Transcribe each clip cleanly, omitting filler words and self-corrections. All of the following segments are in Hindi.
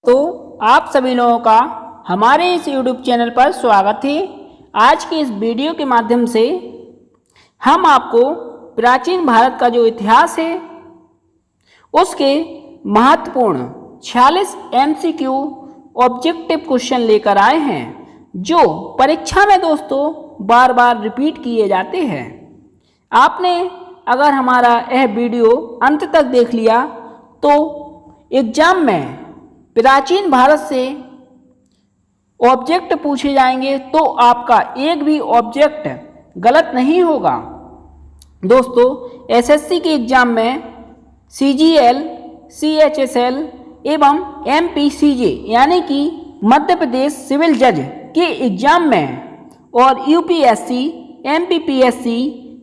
तो आप सभी लोगों का हमारे इस YouTube चैनल पर स्वागत है। आज की इस वीडियो के माध्यम से हम आपको प्राचीन भारत का जो इतिहास है उसके महत्वपूर्ण 46 MCQ ऑब्जेक्टिव क्वेश्चन लेकर आए हैं, जो परीक्षा में दोस्तों बार बार रिपीट किए जाते हैं। आपने अगर हमारा यह वीडियो अंत तक देख लिया तो एग्जाम में प्राचीन भारत से ऑब्जेक्ट पूछे जाएंगे तो आपका एक भी ऑब्जेक्ट गलत नहीं होगा। दोस्तों एसएससी के एग्जाम में CGL, CHSL एवं MPCJ यानी कि मध्य प्रदेश सिविल जज के एग्जाम में और UPSC, MPPSC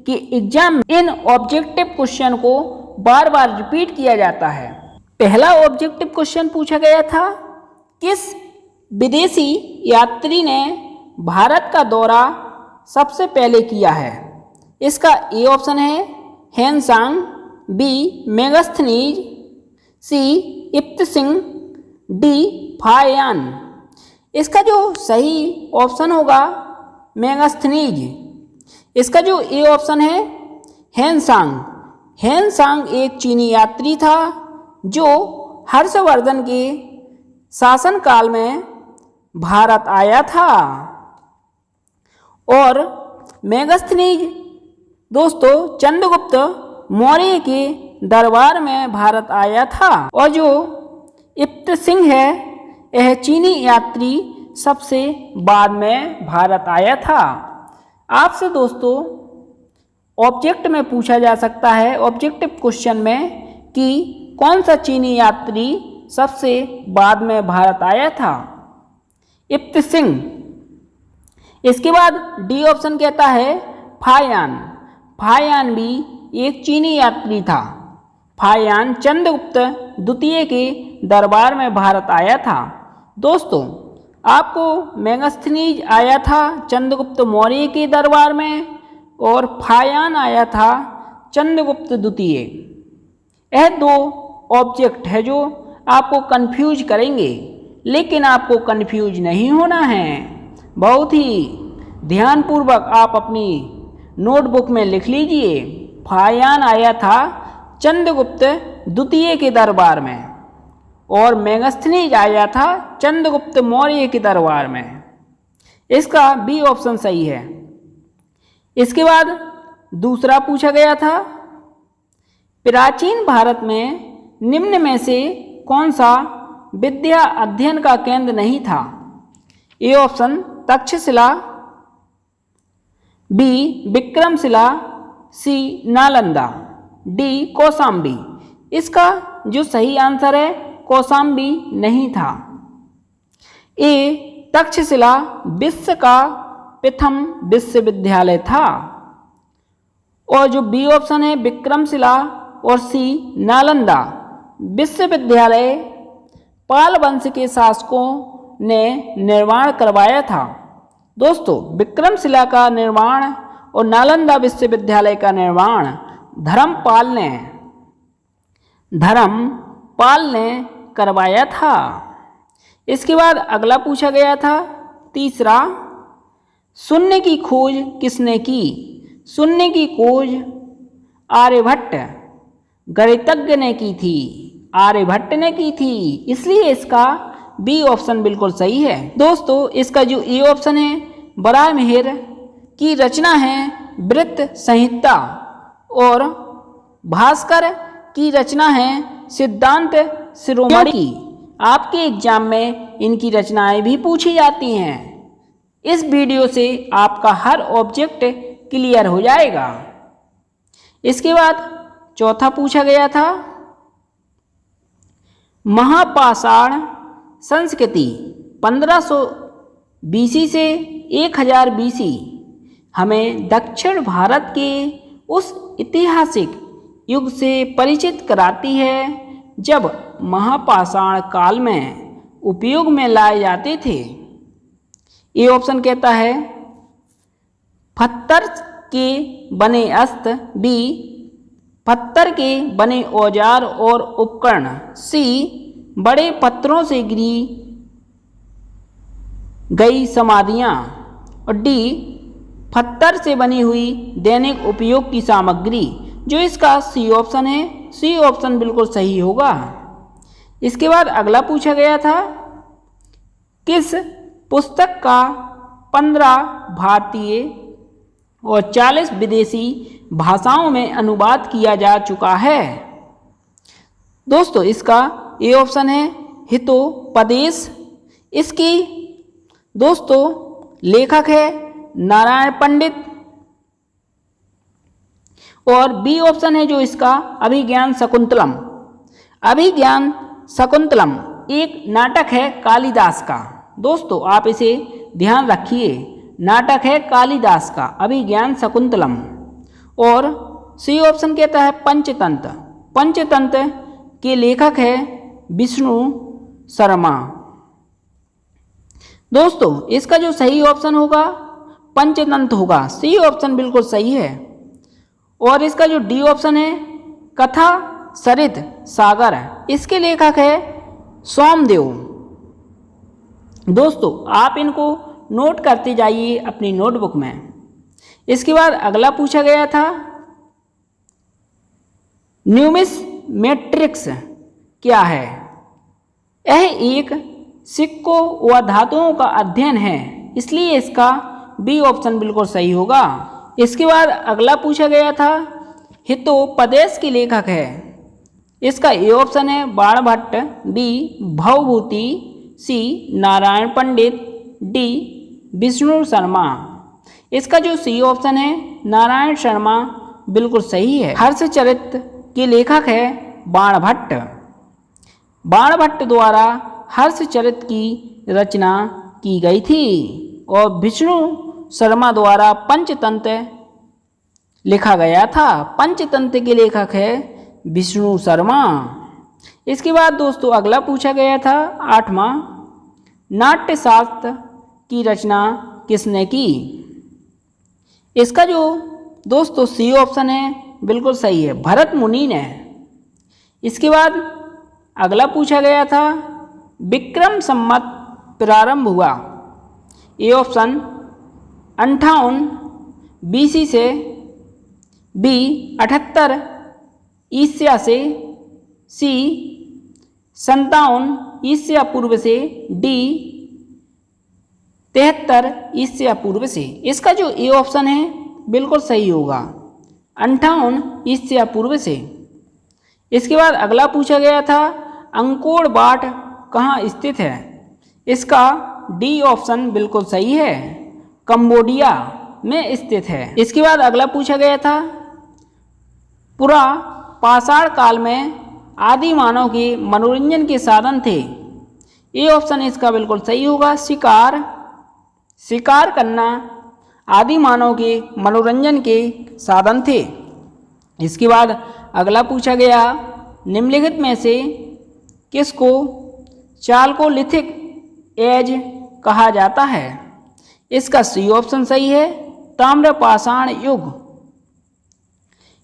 के एग्जाम में इन ऑब्जेक्टिव क्वेश्चन को बार बार रिपीट किया जाता है। पहला ऑब्जेक्टिव क्वेश्चन पूछा गया था, किस विदेशी यात्री ने भारत का दौरा सबसे पहले किया है? इसका ए ऑप्शन है Hiuen Tsang, B Megasthenes, C इप्तसिंग, D फायान। इसका जो सही ऑप्शन होगा मेगास्थनीज। इसका जो ए ऑप्शन है हेनसांग। हेनसांग एक चीनी यात्री था जो हर्षवर्धन के शासनकाल में भारत आया था। और मेगास्थनीज दोस्तों चंद्रगुप्त मौर्य के दरबार में भारत आया था। और जो इप्तसिंग है यह चीनी यात्री सबसे बाद में भारत आया था। आपसे दोस्तों ऑब्जेक्ट में पूछा जा सकता है, ऑब्जेक्टिव क्वेश्चन में, कि कौन सा चीनी यात्री सबसे बाद में भारत आया था? इप्तसिंग। इसके बाद डी ऑप्शन कहता है फायान। फायान भी एक चीनी यात्री था। फायान चंद्रगुप्त द्वितीय के दरबार में भारत आया था। दोस्तों आपको मेगास्थनीज आया था चंद्रगुप्त मौर्य के दरबार में और फायान आया था चंद्रगुप्त द्वितीय। यह दो ऑब्जेक्ट है जो आपको कंफ्यूज करेंगे, लेकिन आपको कंफ्यूज नहीं होना है। बहुत ही ध्यानपूर्वक आप अपनी नोटबुक में लिख लीजिए, फायान आया था चंद्रगुप्त द्वितीय के दरबार में और मेगास्थनीज आया था चंद्रगुप्त मौर्य के दरबार में। इसका बी ऑप्शन सही है। इसके बाद दूसरा पूछा गया था, प्राचीन भारत में निम्न में से कौन सा विद्या अध्ययन का केंद्र नहीं था? A option Takshashila, B Vikramshila, C Nalanda, D Kaushambi. इसका जो सही आंसर है कौशाम्बी नहीं था। ए तक्षशिला विश्व का प्रथम विश्वविद्यालय था। और जो बी ऑप्शन है विक्रमशिला और C नालंदा विश्वविद्यालय पाल वंश के शासकों ने निर्माण करवाया था। दोस्तों विक्रमशिला का निर्माण और नालंदा विश्वविद्यालय का निर्माण धर्मपाल ने करवाया था। इसके बाद अगला पूछा गया था तीसरा, शून्य की खोज किसने की? शून्य की खोज आर्यभट्ट गणितज्ञ ने की थी। आर्यभट्ट ने की थी, इसलिए इसका बी ऑप्शन बिल्कुल सही है। दोस्तों इसका जो ए ऑप्शन है बराहमिहिर की रचना है वृत्त संहिता और भास्कर की रचना है सिद्धांत शिरोमणि की। आपके एग्जाम में इनकी रचनाएं भी पूछी जाती हैं। इस वीडियो से आपका हर ऑब्जेक्ट क्लियर हो जाएगा। इसके बाद चौथा पूछा गया था, महापाषाण संस्कृति 1500 BC से 1000 BC हमें दक्षिण भारत के उस ऐतिहासिक युग से परिचित कराती है जब महापाषाण काल में उपयोग में लाए जाते थे। ये ऑप्शन कहता है पत्थर के बने अस्त्र, B पत्थर के बने औजार और उपकरण, C बड़े पत्थरों से गिरी गई समाधियाँ। और डी, पत्थर से बनी हुई दैनिक उपयोग की सामग्री। जो इसका सी ऑप्शन है, सी ऑप्शन बिल्कुल सही होगा। इसके बाद अगला पूछा गया था, किस पुस्तक का 15 भारतीय और 40 विदेशी भाषाओं में अनुवाद किया जा चुका है। दोस्तों इसका ए ऑप्शन है हितोपदेश। इसकी दोस्तों लेखक है नारायण पंडित। और बी ऑप्शन है जो इसका अभिज्ञान शकुंतलम। अभिज्ञान शकुंतलम एक नाटक है कालिदास का। दोस्तों आप इसे ध्यान रखिए, नाटक है कालिदास का अभिज्ञान शकुंतलम। और सी ऑप्शन कहता है पंचतंत्र। पंचतंत्र के लेखक है विष्णु शर्मा। दोस्तों इसका जो सही ऑप्शन होगा पंचतंत्र होगा, सी ऑप्शन बिल्कुल सही है। और इसका जो डी ऑप्शन है कथा सरित सागर, इसके लेखक है सोमदेव। दोस्तों आप इनको नोट करते जाइए अपनी नोटबुक में। इसके बाद अगला पूछा गया था, न्यूमिस्मेटिक्स क्या है? यह एक सिक्कों व धातुओं का अध्ययन है, इसलिए इसका बी ऑप्शन बिल्कुल सही होगा। इसके बाद अगला पूछा गया था, हितोपदेश के लेखक है। इसका ए ऑप्शन है बाणभट्ट, बी भवभूति, सी नारायण पंडित, डी विष्णु शर्मा। इसका जो सी ऑप्शन है नारायण शर्मा बिल्कुल सही है। हर्षचरित के लेखक है बाणभट्ट। बाणभट्ट द्वारा हर्षचरित की रचना की गई थी। और विष्णु शर्मा द्वारा पंचतंत्र लिखा गया था। पंचतंत्र के लेखक है विष्णु शर्मा। इसके बाद दोस्तों अगला पूछा गया था 8वां, नाट्यशास्त्र की रचना किसने की? इसका जो दोस्तों सी ऑप्शन है बिल्कुल सही है, भरत मुनि ने। इसके बाद अगला पूछा गया था, विक्रम संवत प्रारंभ हुआ। ए ऑप्शन 58 BC से, बी 78 ईसा से, सी 57 ईसा पूर्व से, डी 73 ईसा पूर्व से। इसका जो ए ऑप्शन है बिल्कुल सही होगा, 58 ईसा पूर्व से। इसके बाद अगला पूछा गया था, अंकोर वाट कहाँ स्थित है? इसका डी ऑप्शन बिल्कुल सही है, कंबोडिया में स्थित है। इसके बाद अगला पूछा गया था, पुरा पाषाण काल में आदि मानव के मनोरंजन के साधन थे। ये ऑप्शन इसका बिल्कुल सही होगा, शिकार। शिकार करना आदि मानव के मनोरंजन के साधन थे। इसके बाद अगला पूछा गया, निम्नलिखित में से किसको चालकोलिथिक एज कहा जाता है? इसका सी ऑप्शन सही है, ताम्र पाषाण युग।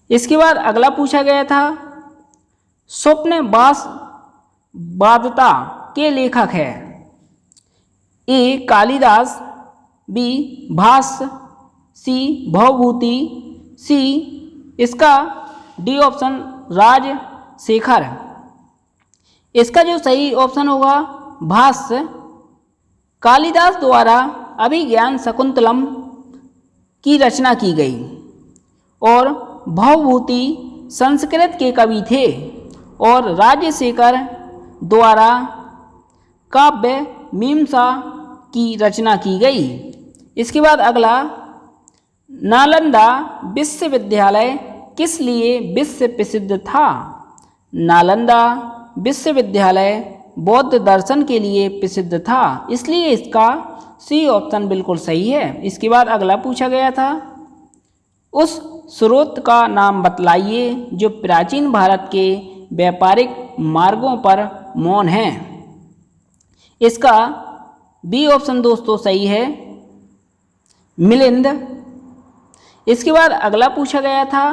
इसके बाद अगला पूछा गया था, स्वप्न वादता के लेखक है? ए कालिदास, बी भास, सी भवभूति, सी इसका डी ऑप्शन राजशेखर। इसका जो सही ऑप्शन होगा भास। कालिदास द्वारा अभिज्ञान शकुंतलम की रचना की गई। और भवभूति संस्कृत के कवि थे। और राजशेखर द्वारा काव्य मीमांसा की रचना की गई। इसके बाद अगला, नालंदा विश्वविद्यालय किस लिए विश्व प्रसिद्ध था? नालंदा विश्वविद्यालय बौद्ध दर्शन के लिए प्रसिद्ध था, इसलिए इसका सी ऑप्शन बिल्कुल सही है। इसके बाद अगला पूछा गया था, उस स्रोत का नाम बतलाइए जो प्राचीन भारत के व्यापारिक मार्गों पर मौन है। इसका बी ऑप्शन दोस्तों सही है, मिलिंद। इसके बाद अगला पूछा गया था,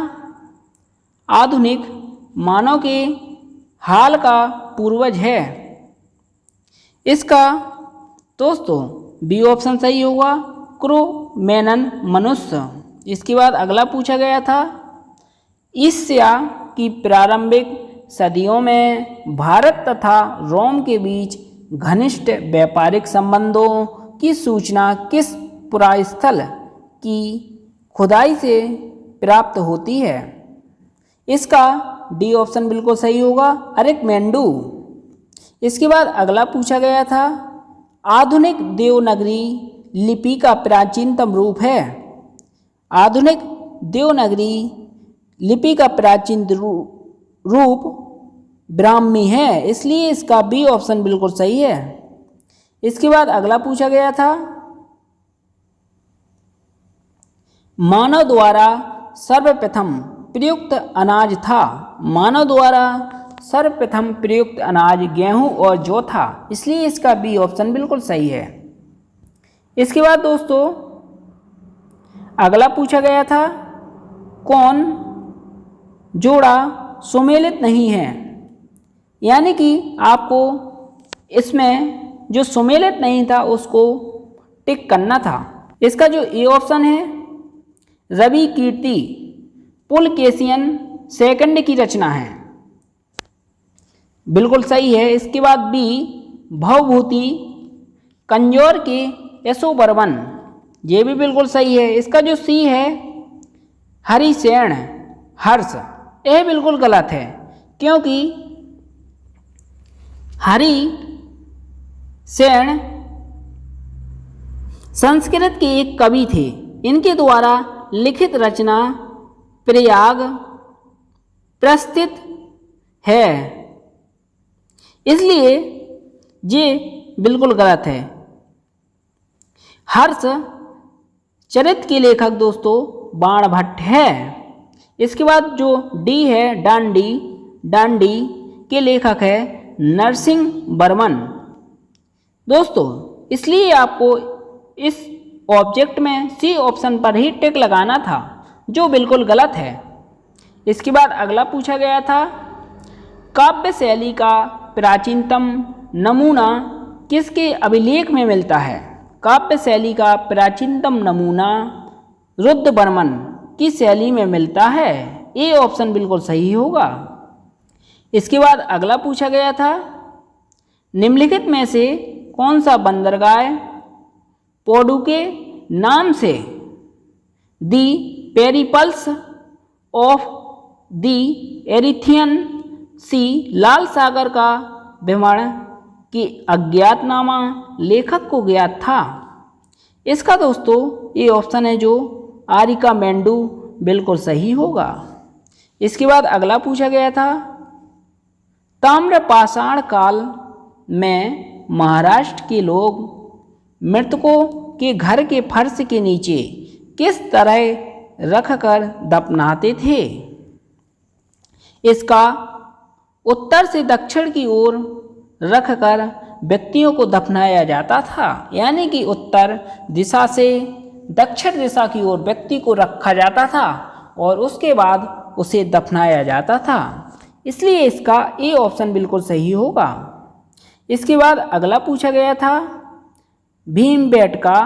आधुनिक मानव के हाल का पूर्वज है। इसका दोस्तों बी ऑप्शन सही होगा, क्रो-मैनन मनुष्य। इसके बाद अगला पूछा गया था, एशिया की प्रारंभिक सदियों में भारत तथा रोम के बीच घनिष्ठ व्यापारिक संबंधों की सूचना किस पुरास्थल की खुदाई से प्राप्त होती है? इसका डी ऑप्शन बिल्कुल सही होगा, अरिक्मेंडू। इसके बाद अगला पूछा गया था, आधुनिक देवनागरी लिपि का प्राचीनतम रूप है। आधुनिक देवनागरी लिपि का प्राचीन रूप ब्राह्मी है, इसलिए इसका बी ऑप्शन बिल्कुल सही है। इसके बाद अगला पूछा गया था, मानव द्वारा सर्वप्रथम प्रयुक्त अनाज था। मानव द्वारा सर्वप्रथम प्रयुक्त अनाज गेहूं और जौ था, इसलिए इसका बी ऑप्शन बिल्कुल सही है। इसके बाद दोस्तों अगला पूछा गया था, कौन जोड़ा सुमेलित नहीं है? यानी कि आपको इसमें जो सुमेलित नहीं था उसको टिक करना था। इसका जो ए ऑप्शन है, रवि कीर्ति पुलकेशियन सेकंड की रचना है, बिल्कुल सही है। इसके बाद बी, भवभूति कंजौर के यशोवर्मन, ये भी बिल्कुल सही है। इसका जो सी है, हरिसेन हर्ष, यह बिल्कुल गलत है, क्योंकि हरिसेन संस्कृत के एक कवि थे। इनके द्वारा लिखित रचना प्रयाग प्रस्तुत है, इसलिए ये बिल्कुल गलत है। हर्ष चरित के लेखक दोस्तों बाणभट्ट है। इसके बाद जो डी है, डांडी, डांडी के लेखक है नरसिंह वर्मन। दोस्तों इसलिए आपको इस ऑब्जेक्ट में सी ऑप्शन पर ही टिक लगाना था, जो बिल्कुल गलत है। इसके बाद अगला पूछा गया था, काव्य शैली का प्राचीनतम नमूना किसके अभिलेख में मिलता है? काव्य शैली का प्राचीनतम नमूना रुद्रवर्मन की शैली में मिलता है, ये ऑप्शन बिल्कुल सही होगा। इसके बाद अगला पूछा गया था, निम्नलिखित में से कौन सा बंदरगाह पोर्डू के नाम से दी पेरिपल्स ऑफ दी एरिथियन सी लाल सागर का भ्रमण की अज्ञातनामा लेखक को ज्ञात था? इसका दोस्तों ये ऑप्शन है जो अरिक्मेंडू, बिल्कुल सही होगा। इसके बाद अगला पूछा गया था, ताम्रपाषाण काल में महाराष्ट्र के लोग मृतकों के घर के फर्श के नीचे किस तरह रखकर दफनाते थे? इसका उत्तर से दक्षिण की ओर रखकर व्यक्तियों को दफनाया जाता था, यानी कि उत्तर दिशा से दक्षिण दिशा की ओर व्यक्ति को रखा जाता था और उसके बाद उसे दफनाया जाता था, इसलिए इसका ए ऑप्शन बिल्कुल सही होगा। इसके बाद अगला पूछा गया था, भीमबेटका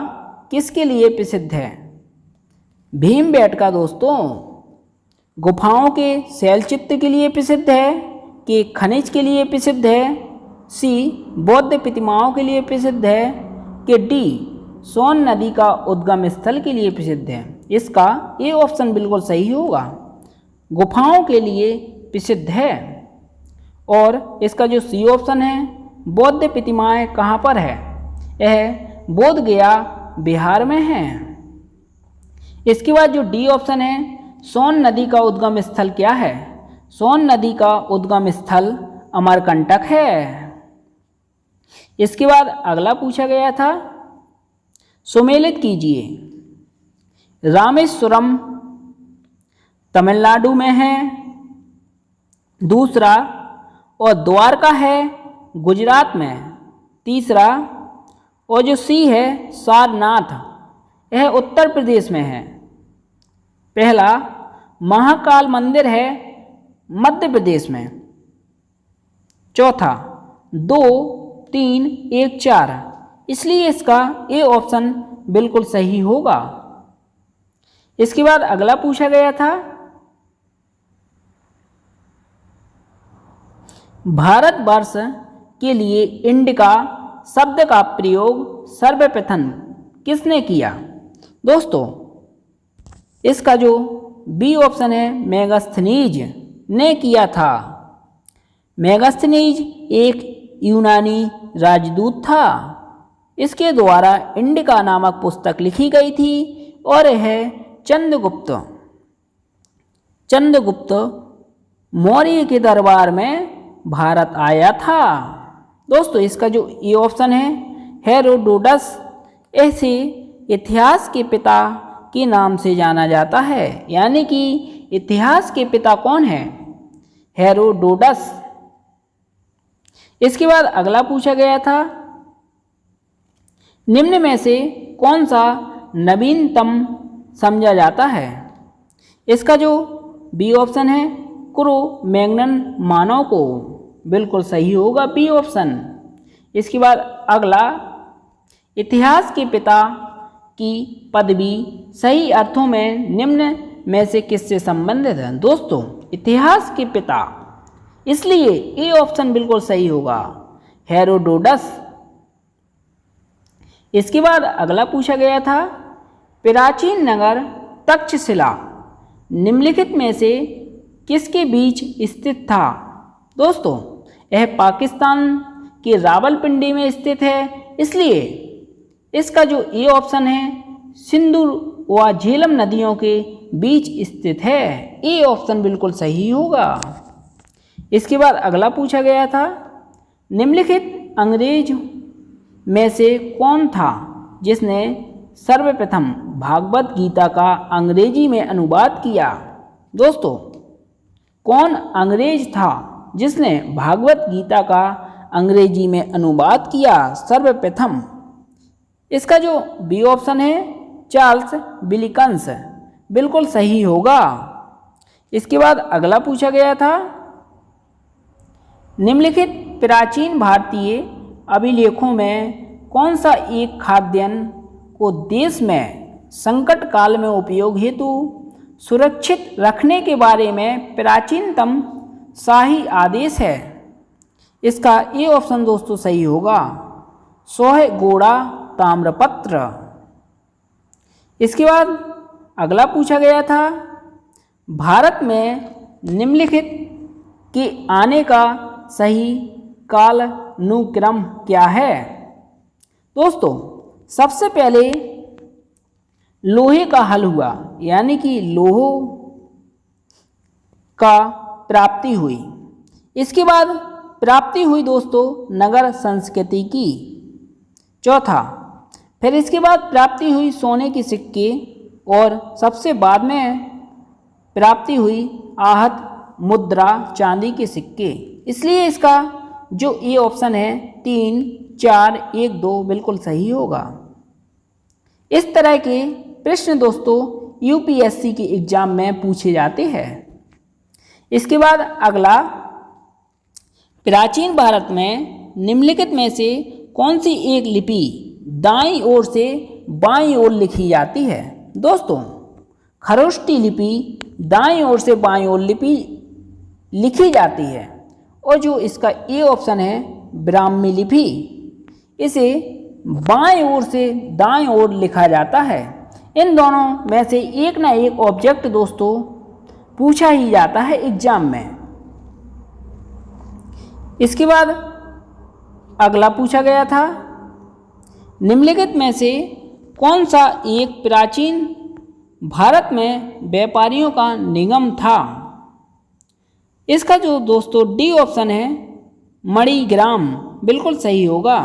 किसके लिए प्रसिद्ध है? भीमबेटका दोस्तों गुफाओं के शैलचित्र के लिए प्रसिद्ध है, कि खनिज के लिए प्रसिद्ध है, सी बौद्ध प्रतिमाओं के लिए प्रसिद्ध है, कि डी सोन नदी का उद्गम स्थल के लिए प्रसिद्ध है? इसका ए ऑप्शन बिल्कुल सही होगा, गुफाओं के लिए प्रसिद्ध है। और इसका जो सी ऑप्शन है, बौद्ध प्रतिमाएं कहाँ पर है? यह बोध गया बिहार में है। इसके बाद जो डी ऑप्शन है, सोन नदी का उद्गम स्थल क्या है? सोन नदी का उद्गम स्थल अमरकंटक है। इसके बाद अगला पूछा गया था, सुमेलित कीजिए। रामेश्वरम तमिलनाडु में है, दूसरा, और द्वारका है गुजरात में, तीसरा, और जो सी है सारनाथ, यह उत्तर प्रदेश में है। पहला, महाकाल मंदिर है मध्य प्रदेश में। चौथा, 2 3, 1, 4, इसलिए इसका ए ऑप्शन बिल्कुल सही होगा। इसके बाद अगला पूछा गया था, भारतवर्ष के लिए इंडिका शब्द का प्रयोग सर्वप्रथम किसने किया? दोस्तों, इसका जो बी ऑप्शन है मेगास्थनीज ने किया था। मेगास्थनीज एक यूनानी राजदूत था। इसके द्वारा इंडिका नामक पुस्तक लिखी गई थी और यह चंद्रगुप्त मौर्य के दरबार में भारत आया था। दोस्तों, इसका जो ये ऑप्शन है हेरोडोटस, ऐसे इतिहास के पिता के नाम से जाना जाता है। यानी कि इतिहास के पिता कौन है? हेरोडोटस। इसके बाद अगला पूछा गया था, निम्न में से कौन सा नवीनतम समझा जाता है? इसका जो बी ऑप्शन है क्रो मैग्नन मानव को, बिल्कुल सही होगा बी ऑप्शन। इसके बाद अगला, इतिहास के पिता की पदवी सही अर्थों में निम्न में से किससे संबंधित है? दोस्तों, इतिहास के पिता, इसलिए ए ऑप्शन बिल्कुल सही होगा, हेरोडोटस। इसके बाद अगला पूछा गया था, प्राचीन नगर तक्षशिला निम्नलिखित में से किसके बीच स्थित था? दोस्तों, यह पाकिस्तान के रावलपिंडी में स्थित है, इसलिए इसका जो ए ऑप्शन है सिंधु व झेलम नदियों के बीच स्थित है। ए ऑप्शन बिल्कुल सही होगा। इसके बाद अगला पूछा गया था, निम्नलिखित अंग्रेज में से कौन था जिसने सर्वप्रथम भागवत गीता का अंग्रेजी में अनुवाद किया? दोस्तों, कौन अंग्रेज था जिसने भागवत गीता का अंग्रेजी में अनुवाद किया सर्वप्रथम? इसका जो बी ऑप्शन है चार्ल्स विलिकन्स, बिल्कुल सही होगा। इसके बाद अगला पूछा गया था, निम्नलिखित प्राचीन भारतीय अभिलेखों में कौन सा एक खाद्यान्न को देश में संकट काल में उपयोग हेतु सुरक्षित रखने के बारे में प्राचीनतम शाही आदेश है? इसका ए ऑप्शन दोस्तों सही होगा, सोहगोड़ा ताम्रपत्र। इसके बाद अगला पूछा गया था, भारत में निम्नलिखित के आने का सही कालानुक्रम क्या है? दोस्तों, सबसे पहले लोहे का हल हुआ, यानी कि लोहो का प्राप्ति हुई। इसके बाद प्राप्ति हुई दोस्तों नगर संस्कृति की। चौथा, फिर इसके बाद प्राप्ति हुई सोने के सिक्के और सबसे बाद में प्राप्ति हुई आहत मुद्रा चांदी के सिक्के। इसलिए इसका जो ए ऑप्शन है 3, 4, 1, 2 बिल्कुल सही होगा। इस तरह के प्रश्न दोस्तों यूपीएससी के एग्जाम में पूछे जाते हैं। इसके बाद अगला, प्राचीन भारत में निम्नलिखित में से कौन सी एक लिपि दाईं ओर से बाईं ओर लिखी जाती है? दोस्तों, खरोष्टी लिपि दाईं ओर से बाईं ओर लिपि लिखी जाती है और जो इसका ए ऑप्शन है ब्राह्मी लिपि, इसे बाईं ओर से दाईं ओर लिखा जाता है। इन दोनों में से एक ना एक ऑब्जेक्ट दोस्तों पूछा ही जाता है एग्जाम में। इसके बाद अगला पूछा गया था, निम्नलिखित में से कौन सा एक प्राचीन भारत में व्यापारियों का निगम था? इसका जो दोस्तों डी ऑप्शन है मणिग्राम, बिल्कुल सही होगा।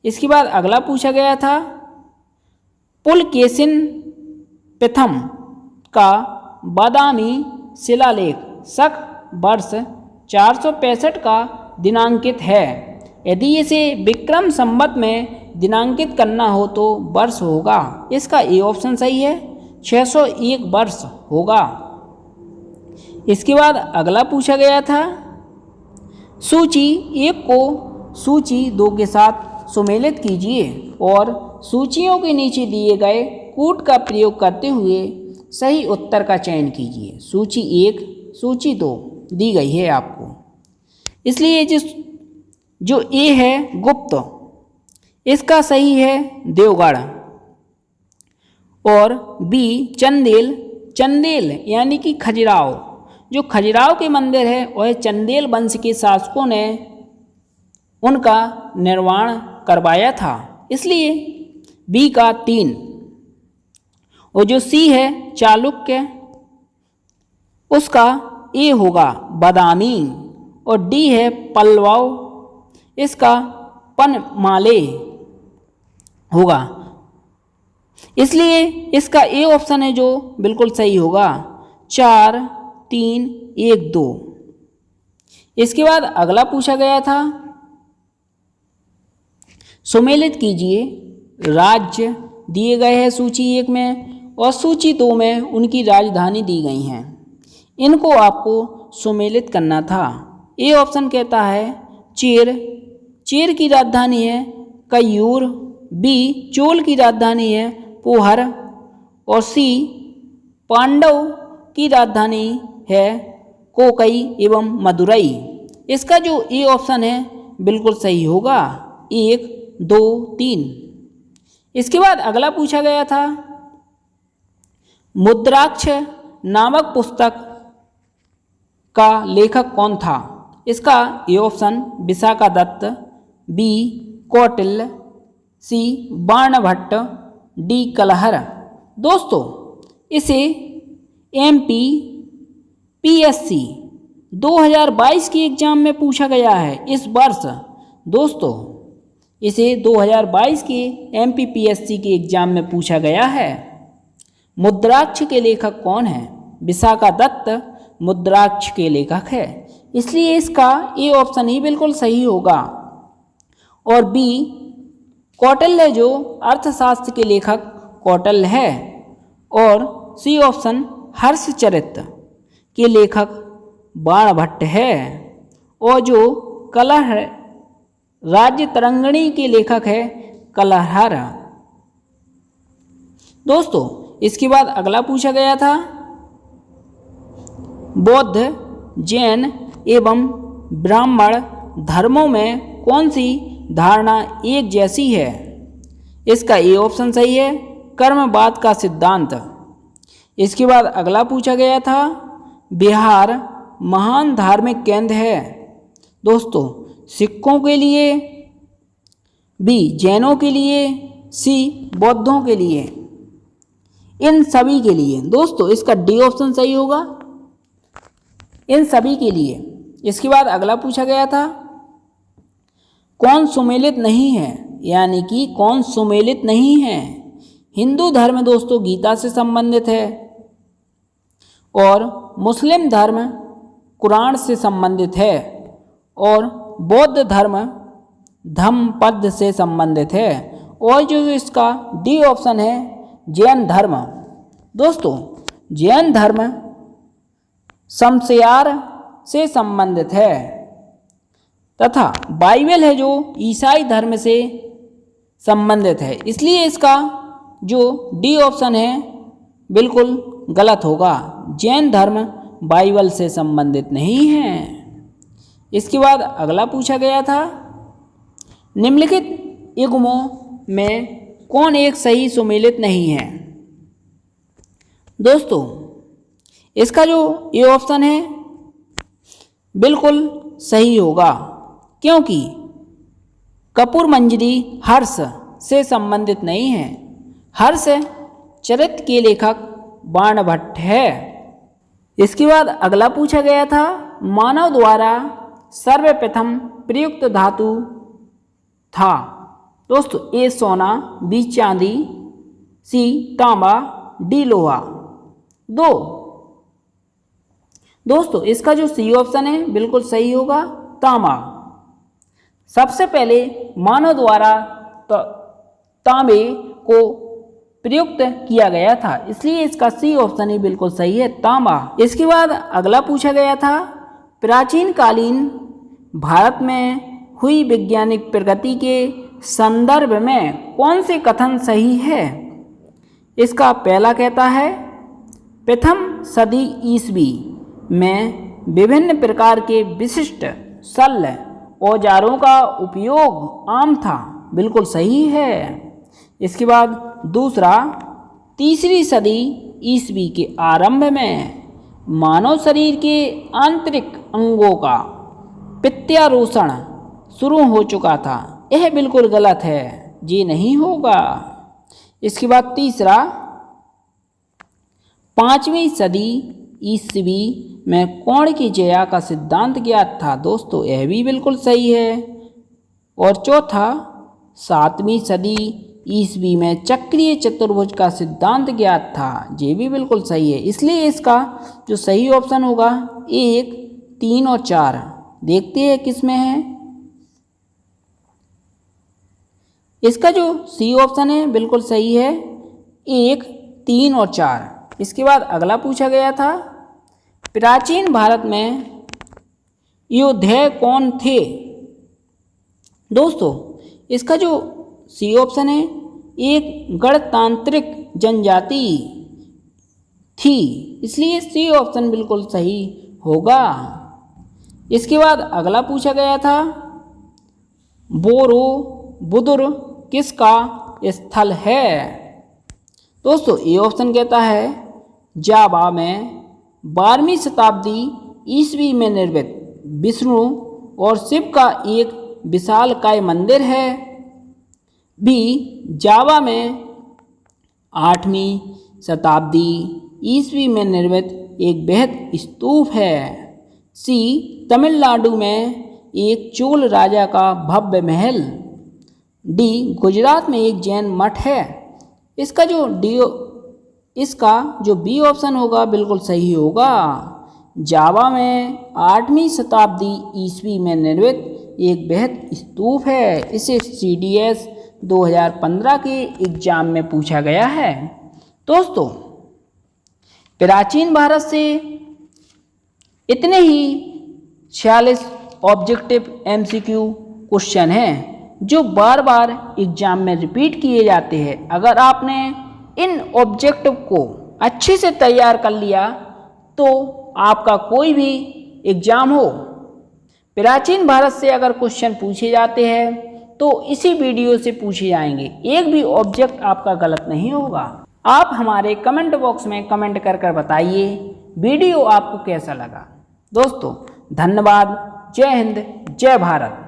इसके बाद अगला पूछा गया था, पुलकेशिन प्रथम का बादामी शिलालेख शक वर्ष 465 का दिनांकित है। यदि इसे विक्रम संवत में दिनांकित करना हो तो वर्ष होगा। इसका ए ऑप्शन सही है, 601 वर्ष होगा। इसके बाद अगला पूछा गया था, सूची 1 को सूची 2 के साथ सुमेलित कीजिए और सूचियों के नीचे दिए गए कूट का प्रयोग करते हुए सही उत्तर का चयन कीजिए। सूची 1, सूची 2 दी गई है आपको। इसलिए जो ए है गुप्त, इसका सही है देवगढ़, और बी चंदेल, चंदेल यानी कि खजुराहो, जो खजुराहो के मंदिर है वह चंदेल वंश के शासकों ने उनका निर्माण करवाया था, इसलिए बी का 3। और जो सी है चालुक्य, उसका ए होगा बादामी, और डी है पल्लव, इसका पनमाले होगा। इसलिए इसका ए ऑप्शन है जो बिल्कुल सही होगा। 4, 3, 1, 2। इसके बाद अगला पूछा गया था, सुमेलित कीजिए राज्य दिए गए हैं सूची 1 में और सूची 2 में उनकी राजधानी दी गई हैं, इनको आपको सुमेलित करना था। ए ऑप्शन कहता है चेर, चेर की राजधानी है कयूर, बी चोल की राजधानी है पोहर, और सी पांडव की राजधानी है कोकई एवं मदुरई। इसका जो ए ऑप्शन है बिल्कुल सही होगा। 1, 2, 3। इसके बाद अगला पूछा गया था, मुद्राक्ष नामक पुस्तक का लेखक कौन था? इसका A option Vishakhadatta, B Kautilya, C Banabhatta, D Kalhan. दोस्तों इसे MPPSC 2022 के एग्जाम में पूछा गया है इस वर्ष। दोस्तों इसे 2022 के MPPSC के एग्जाम में पूछा गया है। मुद्राक्ष के लेखक कौन है? विशाखादत्त मुद्राक्ष के लेखक है, इसलिए इसका ए ऑप्शन ही बिल्कुल सही होगा। और बी कौटिल्य जो अर्थशास्त्र के लेखक कौटिल्य है, और सी ऑप्शन हर्षचरित के लेखक बाणभट्ट है, और जो कलह राज्य तरंगिणी के लेखक है कलहर। दोस्तों इसके बाद अगला पूछा गया था, बौद्ध, जैन एवं ब्राह्मण धर्मों में कौन सी धारणा एक जैसी है? इसका ए ऑप्शन सही है कर्मवाद का सिद्धांत। इसके बाद अगला पूछा गया था, बिहार महान धार्मिक केंद्र है। दोस्तों सिखों के लिए, बी जैनों के लिए, सी बौद्धों के लिए, इन सभी के लिए। दोस्तों इसका डी ऑप्शन सही होगा, इन सभी के लिए। इसके बाद अगला पूछा गया था, कौन सुमेलित नहीं है? यानी कि कौन सुमेलित नहीं है? हिंदू धर्म दोस्तों गीता से संबंधित है, और मुस्लिम धर्म कुरान से संबंधित है, और बौद्ध धर्म धम्मपद से संबंधित है, और जो इसका डी ऑप्शन है जैन धर्म। दोस्तों जैन धर्म शमशायर से संबंधित है, तथा बाइबल है जो ईसाई धर्म से संबंधित है, इसलिए इसका जो डी ऑप्शन है बिल्कुल गलत होगा। जैन धर्म बाइबल से संबंधित नहीं है। इसके बाद अगला पूछा गया था, निम्नलिखित युग्मों में कौन एक सही सुमेलित नहीं है? दोस्तों इसका जो ए ऑप्शन है बिल्कुल सही होगा, क्योंकि कपूर मंजरी हर्ष से संबंधित नहीं है। हर्ष चरित्र के लेखक बाणभट्ट है। इसके बाद अगला पूछा गया था, मानव द्वारा सर्वप्रथम प्रयुक्त धातु था। दोस्तों ए सोना, बी चांदी, सी तांबा, डी लोहा। दोस्तों इसका जो सी ऑप्शन है बिल्कुल सही होगा, तांबा। सबसे पहले मानव द्वारा तांबे को प्रयुक्त किया गया था, इसलिए इसका सी ऑप्शन ही बिल्कुल सही है, तांबा। इसके बाद अगला पूछा गया था, प्राचीन कालीन भारत में हुई वैज्ञानिक प्रगति के संदर्भ में कौन से कथन सही है? इसका पहला कहता है प्रथम सदी ईस्वी में विभिन्न प्रकार के विशिष्ट शल्य औजारों का उपयोग आम था, बिल्कुल सही है। इसके बाद दूसरा, तीसरी सदी ईस्वी के आरंभ में मानव शरीर के आंतरिक अंगों का प्रत्यारोपण शुरू हो चुका था, यह बिल्कुल गलत है, ये नहीं होगा। इसके बाद तीसरा, 5वीं सदी ईस्वी में कोण की ज्या का सिद्धांत ज्ञात था, दोस्तों यह भी बिल्कुल सही है। और चौथा, 7वीं सदी ईस्वी में चक्रीय चतुर्भुज का सिद्धांत ज्ञात था, ये भी बिल्कुल सही है। इसलिए इसका जो सही ऑप्शन होगा 1, 3 और 4, देखते हैं किस में है। इसका जो सी ऑप्शन है बिल्कुल सही है, 1, 3 और 4। इसके बाद अगला पूछा गया था, प्राचीन भारत में योद्धा कौन थे? दोस्तों इसका जो सी ऑप्शन है, एक गणतांत्रिक जनजाति थी, इसलिए सी ऑप्शन बिल्कुल सही होगा। इसके बाद अगला पूछा गया था, बोरोबुदुर किसका स्थल है? दोस्तों ये ऑप्शन कहता है जावा में 12वीं शताब्दी ईस्वी में निर्मित विष्णु और शिव का एक विशालकाय मंदिर है। बी, जावा में 8वीं शताब्दी ईस्वी में निर्मित एक बृहद स्तूप है। सी, तमिलनाडु में एक चोल राजा का भव्य महल। डी, गुजरात में एक जैन मठ है। इसका जो बी ऑप्शन होगा बिल्कुल सही होगा। जावा में 8वीं शताब्दी ईस्वी में निर्मित एक बृहद स्तूप है। इसे CDS 2015 के एग्जाम में पूछा गया है। दोस्तों प्राचीन भारत से इतने ही 46 ऑब्जेक्टिव MCQ क्वेश्चन हैं जो बार बार एग्जाम में रिपीट किए जाते हैं। अगर आपने इन ऑब्जेक्टिव को अच्छे से तैयार कर लिया तो आपका कोई भी एग्जाम हो, प्राचीन भारत से अगर क्वेश्चन पूछे जाते हैं तो इसी वीडियो से पूछे जाएंगे, एक भी ऑब्जेक्ट आपका गलत नहीं होगा। आप हमारे कमेंट बॉक्स में कमेंट कर बताइए वीडियो आपको कैसा लगा। दोस्तों धन्यवाद। जय हिंद, जय भारत।